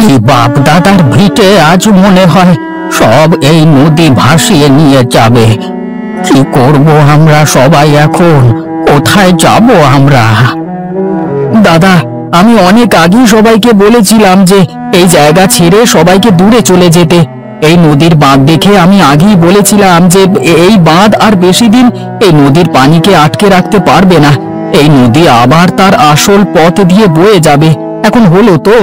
এই বাপ দাদার ভিটে আজ মনে হয় সব এই নদী ভাসিয়ে নিয়ে যাবে। কি করব আমরা সবাই এখন? কোথায় যাব আমরা? দাদা, আমি অনেক আগেই সবাইকে বলেছিলাম যে এই জায়গা ছেড়ে সবাইকে দূরে চলে যেতে। এই নদীর বাঁধ দেখে আমি আগেই বলেছিলাম যে এই বাঁধ আর বেশি দিন এই নদীর পানিকে আটকে রাখতে পারবে না। এই নদী আবার তার আসল পথ দিয়ে বয়ে যাবে। এখন হলো তো।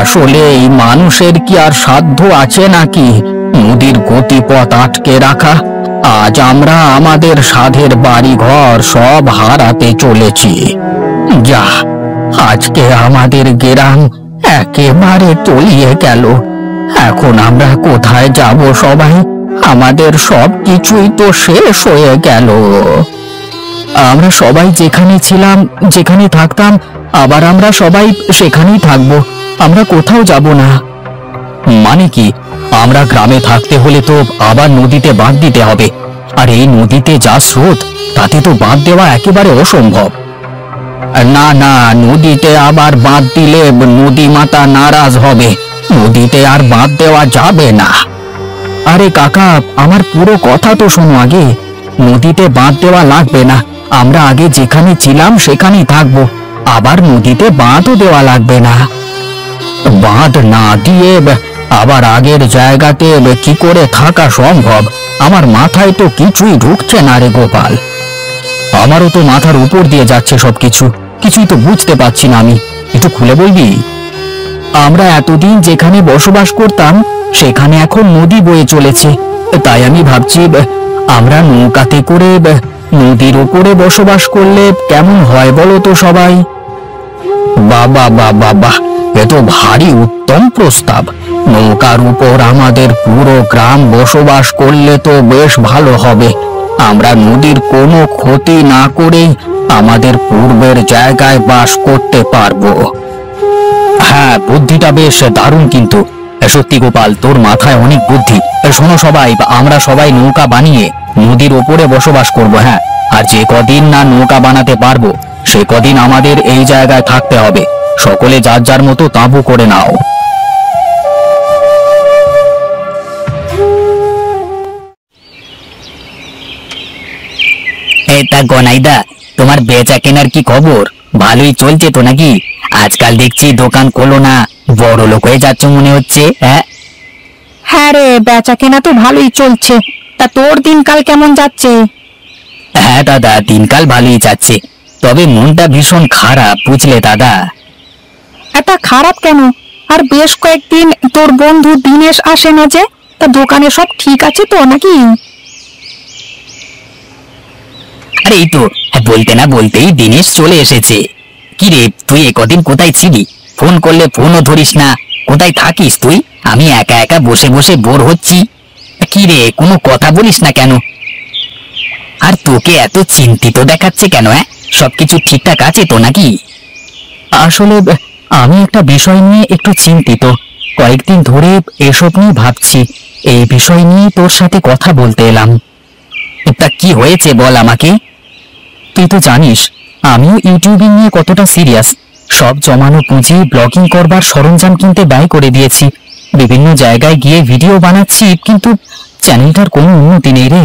আসলে এই মানুষের কি আর সাধ্য আছে নাকি নদীর গতিপথ আটকে রাখা? আজ আমরা আমাদের সাধের বাড়ি ঘর সব হারাতে চলেছি। যা, আজকে আমাদের গ্রাম একেবারে তলিয়ে গেল। এখন আমরা কোথায় যাব সবাই? আমাদের সব কিছুই তো শেষ হয়ে গেল। আমরা সবাই যেখানে ছিলাম, যেখানে থাকতাম, আবার আমরা সবাই সেখানেই থাকবো। আমরা কোথাও যাব না। মানে কি? আমরা গ্রামে থাকতে হলে তো আবার নদীতে বাঁধ দিতে হবে, আর এই নদীতে যা স্রোত, তাতে তো বাঁধ দেওয়া একেবারে অসম্ভব। না না, নদীতে আবার বাঁধ দিলে নদী মাতা নারাজ হবে। নদীতে আর বাঁধ দেওয়া যাবে না। আরে কাকা, আমার পুরো কথা তো শোনো আগে। নদীতে বাঁধ দেওয়া লাগবে না। আমরা আগে যেখানে ছিলাম সেখানেই থাকবো। আবার নদীতে বাঁধও দেওয়া লাগবে না। বাঁধ না দিয়ে আবার আগের জায়গাতে কি করে থাকা সম্ভব? আমার মাথায় তো কিছুই ঢুকছে না রে গোপাল। আমারও তো মাথার উপর দিয়ে যাচ্ছে সবকিছু। কিছুই তো বুঝতে পারছি না আমি। একটু খুলে বলবি? আমরা এতদিন যেখানে বসবাস করতাম সেখানে এখন নদী বয়ে চলেছে। তাই আমি ভাবছি আমরা নৌকাতে করে নদীর উপরে বসবাস করলে কেমন হয় বলো তো সবাই? বাবা বাবা বাহ, এ তো ভারী উত্তম প্রস্তাব। নৌকার উপর আমাদের পুরো গ্রাম বসবাস করলে তো বেশ ভালো হবে। আমরা নদীর কোনো ক্ষতি না করেই আমাদের পূর্বের জায়গায় বাস করতে পারবো। হ্যাঁ, বুদ্ধিটা বেশ দারুণ। কিন্তু সত্যি গোপাল, তোর মাথায় অনেক বুদ্ধি। শোনো সবাই, আমরা সবাই নৌকা বানিয়ে নদীর ওপরে বসবাস করব। হ্যাঁ, আর যে কদিন না নৌকা বানাতে পারবো সে কদিন আমাদের এই জায়গায় থাকতে হবে। সকলে যার যার মতো তাঁবু করে নাও। তা গনাইদা, তোমার বেচা কেনার কি খবর? ভালোই চলছে তো নাকি? আজকাল দেখছি দোকান খোলো না, বড় লোক হয়ে যাচ্ছ মনে হচ্ছে। হ্যাঁ রে, বেচা কেনা তো ভালোই চলছে। তা তোর দিনকাল কেমন যাচ্ছে? হ্যাঁ দাদা, দিনকাল ভালোই যাচ্ছে, তবে মনটা ভীষণ খারাপ, বুঝলে দাদা। এটা খারাপ কেন? আর বেশ কয়েকদিন তোর বন্ধু দিনেশ আসে না যে। তা দোকানে সব ঠিক আছে তো নাকি? আরে এই তো, বলতে না বলতেই দিনেশ চলে এসেছে। কি রে, তুই একদিন কোথায় ছিলি? ফোন করলে ফোনও ধরিস না। কোথায় থাকিস তুই? আমি একা একা বসে বসে বোর হচ্ছি। কি রে, কোনো কথা বলিস না কেন? আর তোকে এত চিন্তিত দেখাচ্ছে কেন? সবকিছু ঠিকঠাক আছে তো নাকি? আসলে আমি একটা বিষয় নিয়ে একটু চিন্তিত। কয়েকদিন ধরে এসব নিয়ে ভাবছি। এই বিষয় নিয়ে তোর সাথে কথা বলতে এলাম। তা কি হয়েছে বল আমাকে। তুই তো জানিস আমিও ইউটিউবিং নিয়ে কতটা সিরিয়াস। সব জমানো পুঁজি ব্লগিং করবার সরঞ্জাম কিনতে ব্যয় করে দিয়েছি। বিভিন্ন জায়গায় গিয়ে ভিডিও বানাচ্ছি, কিন্তু চ্যানেলটার কোনো উন্নতি নেই রে।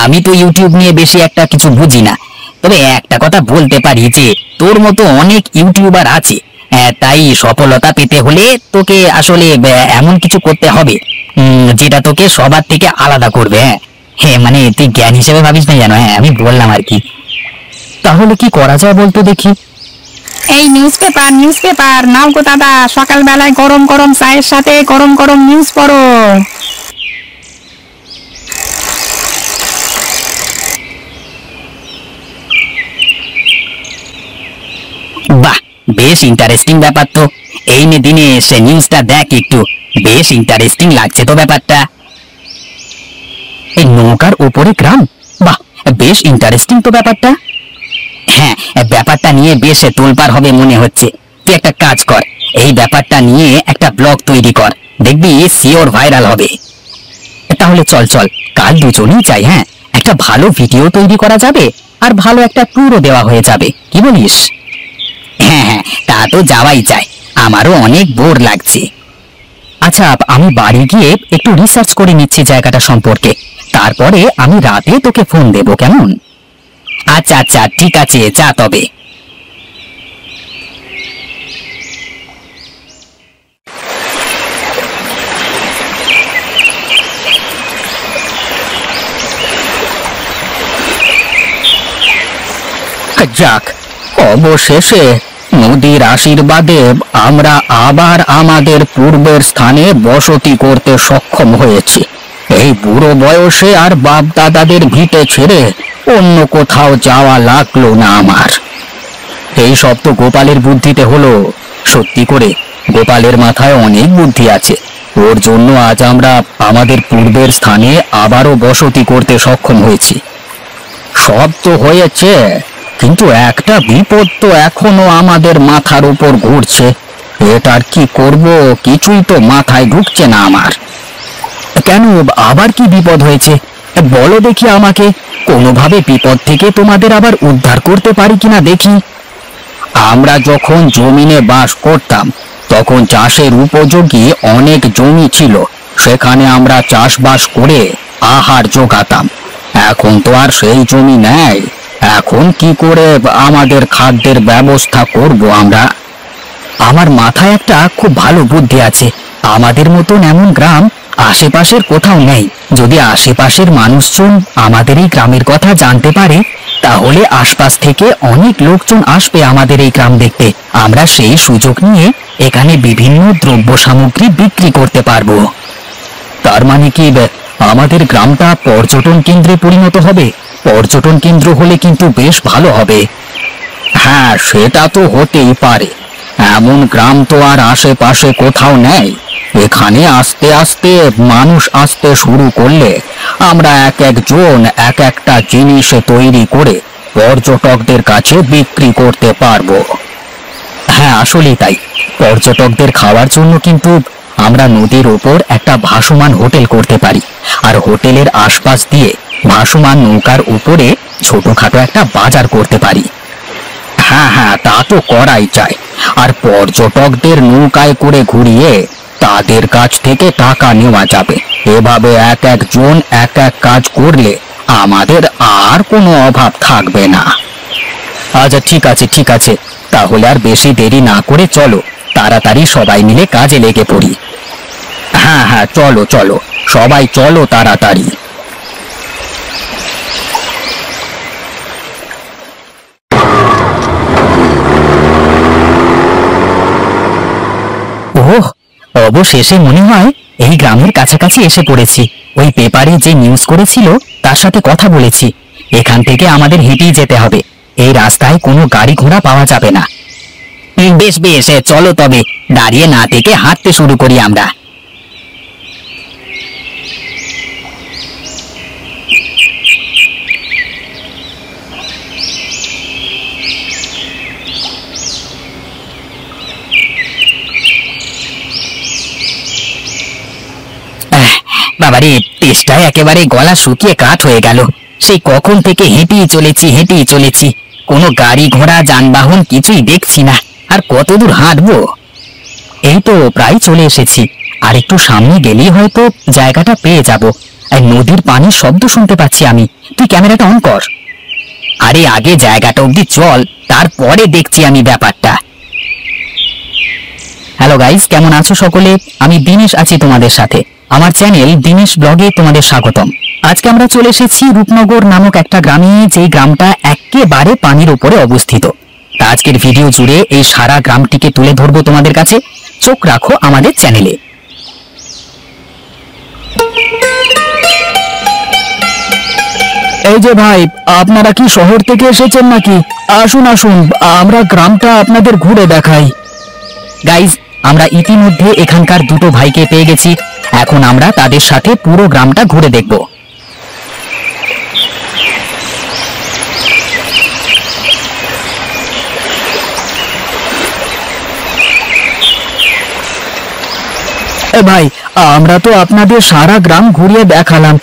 আমি তো ইউটিউব নিয়ে বেশি একটা কিছু বুঝি না, তবে একটা কথা বলতে পারি যে তোর মতো অনেক ইউটিউবার আছে। তাই সফলতা পেতে হলে তোকে আসলে এমন কিছু করতে হবে যেটা তোকে সবার থেকে আলাদা করবে। হ্যাঁ, মানে তুই জ্ঞান হিসেবে ভাবিস না জানো। হ্যাঁ, আমি বললাম আর কি। তাহলে কি করা যায় বলতো দেখি? এই নিউজ পেপার নাও গো দাদা। সকালবেলায় গরম গরম চায়ের সাথে গরম গরম নিউজ পড়ো। বাহ, বেশ ইন্টারেস্টিং ব্যাপার তো। এই দিনে সে নিউজটা দেখ একটু, বেশ ইন্টারেস্টিং লাগছে তো ব্যাপারটা। এই নৌকার উপরে গ্রাম, বাহ বেশ ইন্টারেস্টিং তো ব্যাপারটা। হ্যাঁ, ব্যাপারটা নিয়ে বেশ তোলপাড় হবে মনে হচ্ছে। তুই একটা কাজ কর, এই ব্যাপারটা নিয়ে একটা ব্লগ তৈরি কর, দেখবি শিওর ভাইরাল হবে। তাহলে চল চল, কাল দুজনেই চাই। হ্যাঁ, একটা ভালো ভিডিও তৈরি করা যাবে, আর ভালো একটা ট্যুরও দেওয়া হয়ে যাবে। কি বলিস? হ্যাঁ হ্যাঁ, তা তো যাওয়াই চাই। আমারও অনেক বোর লাগছে। আচ্ছা, আমি বাড়ি গিয়ে একটু রিসার্চ করে নিচ্ছি জায়গাটা সম্পর্কে, তারপরে আমি রাতে তোকে ফোন দেব, কেমন? আচ্ছা আচ্ছা, ঠিক আছে, যা তবে। যাক, অবশেষে নদীর আশীর্বাদে আমরা আবার আমাদের পূর্বের স্থানে বসতি করতে সক্ষম হয়েছি। এই বুড়ো বয়সে আর বাপ দাদাদের ভিটে ছেড়ে অন্য কোথাও যাওয়া লাগলো না আমার। এই সব তো গোপালের বুদ্ধিতে হলো। সত্যি করে গোপালের মাথায় অনেক বুদ্ধি আছে, ওর জন্য আজ আমরা আমাদের পূর্বের স্থানে আবারও বসতি করতে সক্ষম হয়েছি। সব তো হয়েছে, কিন্তু একটা বিপদ তো এখনো আমাদের মাথার উপর ঘুরছে। এটার কি করব কিছুই তো মাথায় ঢুকছে না আমার। কেন, আবার কি বিপদ হয়েছে বলো দেখি আমাকে, কোনোভাবে বিপদ থেকে তোমাদের আবার উদ্ধার করতে পারি কিনা দেখি। আমরা যখন জমিনে বাস করতাম তখন চাষের উপযোগী অনেক জমি ছিল, সেখানে আমরা চাষবাস করে আহার জোগাতাম। এখন তো আর সেই জমি নেই, এখন কি করে আমাদের খাদ্যের ব্যবস্থা করব আমরা? আমার মাথায় একটা খুব ভালো বুদ্ধি আছে। আমাদের মতন এমন গ্রাম আশেপাশের কোথাও নেই। যদি আশেপাশের মানুষজন আমাদের এই গ্রামের কথা জানতে পারে, তাহলে আশপাশ থেকে অনেক লোকজন আসবে আমাদের এই গ্রাম দেখতে। আমরা সেই সুযোগ নিয়ে এখানে বিভিন্ন দ্রব্য সামগ্রী বিক্রি করতে পারবো। তার মানে কি আমাদের গ্রামটা পর্যটন কেন্দ্রে পরিণত হবে? পর্যটন কেন্দ্র হলে কিন্তু বেশ ভালো হবে। হ্যাঁ, সেটা তো হতেই পারে। এমন গ্রাম তো আর আশেপাশে কোথাও নেই। এখানে আস্তে আস্তে মানুষ আসতে শুরু করলে আমরা এক একজন এক একটা জিনিস তৈরি করে পর্যটকদের কাছে বিক্রি করতে পারবো। হ্যাঁ, আসলেই তাই। পর্যটকদের খাওয়ার জন্য কিন্তু আমরা নদীর ওপর একটা ভাসমান হোটেল করতে পারি, আর হোটেলের আশপাশ দিয়ে ভাসমান নৌকার উপরে ছোটখাটো একটা বাজার করতে পারি। হ্যাঁ হ্যাঁ, তা তো করাই যায়। আর পর্যটকদের নৌকায় করে ঘুরিয়ে তাদের কাছ থেকে টাকা নেওয়া যাবে। এভাবে এক একজন এক এক কাজ করলে আমাদের আর কোনো অভাব থাকবে না। আচ্ছা, ঠিক আছে ঠিক আছে, তাহলে আর বেশি দেরি না করে চলো তাড়াতাড়ি সবাই মিলে কাজে লেগে পড়ি। হ্যাঁ হ্যাঁ, চলো চলো, সবাই চলো তাড়াতাড়ি। ওহ, অবশেষে মনে হয় এই গ্রামের কাছাকাছি এসে পড়েছি। ওই পেপারে যে নিউজ করেছিল তার সাথে কথা বলেছি। এখান থেকে আমাদের হেঁটেই যেতে হবে। এই রাস্তায় কোনো গাড়ি ঘোড়া পাওয়া যাবে না। বেশ বেশ, চলো তবে দাঁড়িয়ে না থেকে হাঁটতে শুরু করি আমরা। বাবারে, তেষ্টায় একেবারে গলা শুকিয়ে কাঠ হয়ে গেল। সেই কখন থেকে হেঁটেই চলেছি, কোনো গাড়ি ঘোড়া যানবাহন কিছুই দেখছি না। আর কত দূর হাঁটবো? এই তো প্রায় চলে এসেছি। আর একটু সামনে গেলেই হয়তো জায়গাটা পেয়ে যাব। আর নদীর পানির শব্দ শুনতে পাচ্ছি আমি। তুই ক্যামেরাটা অন কর। আরে আগে জায়গাটা অবধি চল, তারপরে দেখছি আমি ব্যাপারটা। হ্যালো গাইস, কেমন আছো সকলে? আমি দিনেশ আছি তোমাদের সাথে। আমার চ্যানেল দিনেশ ব্লগে তোমাদের স্বাগতম। আজকে আমরা চলে এসেছি রূপনগর নামক একটা গ্রামে, যেই গ্রামটা একেবারে পানির উপরে অবস্থিত। আজকের ভিডিও জুড়ে এই সারা গ্রামটিকে তুলে ধরবো তোমাদের কাছে। চোখ রাখো আমাদের চ্যানেলে। এই যে ভাই, আপনারা কি শহর থেকে এসেছেন নাকি? আসুন আসুন, আমরা গ্রামটা আপনাদের ঘুরে দেখাই। গাইজ, আমরা ইতিমধ্যে এখানকার দুটো ভাইকে পেয়ে গেছি। এখন আমরা তাদের সাথে পুরো গ্রামটা ঘুরে দেখব। ভাই, আমরা তো আপনাদের সারা গ্রাম ঘুরিয়ে দেখালাম।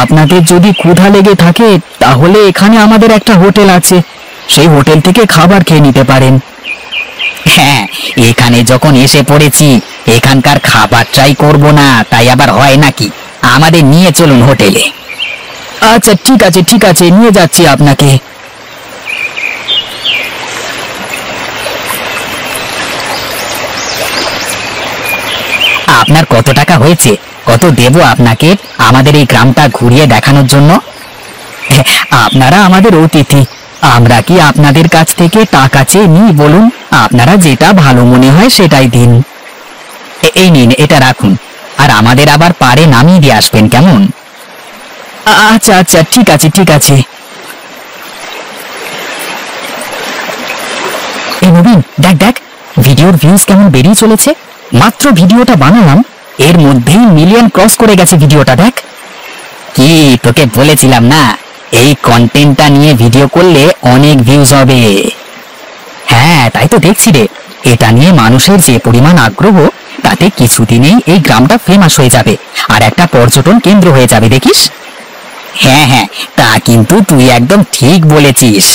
আপনাদের যদি ক্ষুধা লেগে থাকে তাহলে এখানে আমাদের একটা হোটেল আছে, সেই হোটেল থেকে খাবার খেয়ে নিতে পারেন। হ্যাঁ, এখানে যখন এসে পড়েছি এখানকার খাবার ট্রাই করব না তাই আবার হয় নাকি? আমাদের নিয়ে চলুন হোটেলে। আচ্ছা ঠিক আছে ঠিক আছে, নিয়ে যাচ্ছি আপনাকে। আপনার কত টাকা হয়েছে? কত দেব আপনাকে আমাদের এই গ্রামটা ঘুরিয়ে দেখানোর জন্য? আপনারা আমাদের অতিথি, আমরা কি আপনাদের কাছ থেকে টাকা চেয়ে নিই বলুন? আপনারা যেটা ভালো মনে হয় সেটাই দিন। এই নিন, এটা রাখুন, আর আমাদের আবার পারে নামিয়ে দিয়ে আসবেন, কেমন? আচ্ছা আচ্ছা ঠিক আছে ঠিক আছে। এই নবীন, দেখ দেখ ভিডিওর ভিউজ কেমন বেরিয়ে চলেছে। মাত্র ভিডিওটা বানালাম, এর মধ্যেই মিলিয়ন ক্রস করে গেছে ভিডিওটা, দেখ। কি তোকে বলেছিলাম না, এই কন্টেন্টটা নিয়ে ভিডিও করলে অনেক ভিউজ হবে। হ্যাঁ তাই তো দেখছি রে, এটা নিয়ে মানুষের যে পরিমাণ আগ্রহ, তাতে কিছুদিনেই এই গ্রামটা ফেমাস হয়ে যাবে আর একটা পর্যটন কেন্দ্র হয়ে যাবে, দেখিস। হ্যাঁ হ্যাঁ, তা কিন্তু তুই একদম ঠিক বলেছিস।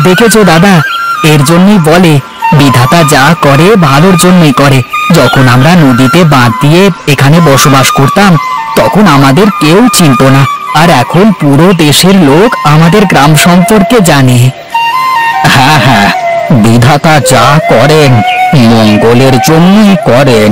দেখেছো দাদা, এর জন্যই বলে বিধাতা যা করে ভালোর জন্যই করে। যখন আমরা নদীতে বাঁধ দিয়ে এখানে বসবাস করতাম তখন আমাদের কেউ চিনত না, আর এখন পুরো দেশের লোক আমাদের গ্রাম সম্পর্কে জানে। হ্যাঁ হ্যাঁ, বিধাতা যা করেন মঙ্গলের জন্যই করেন।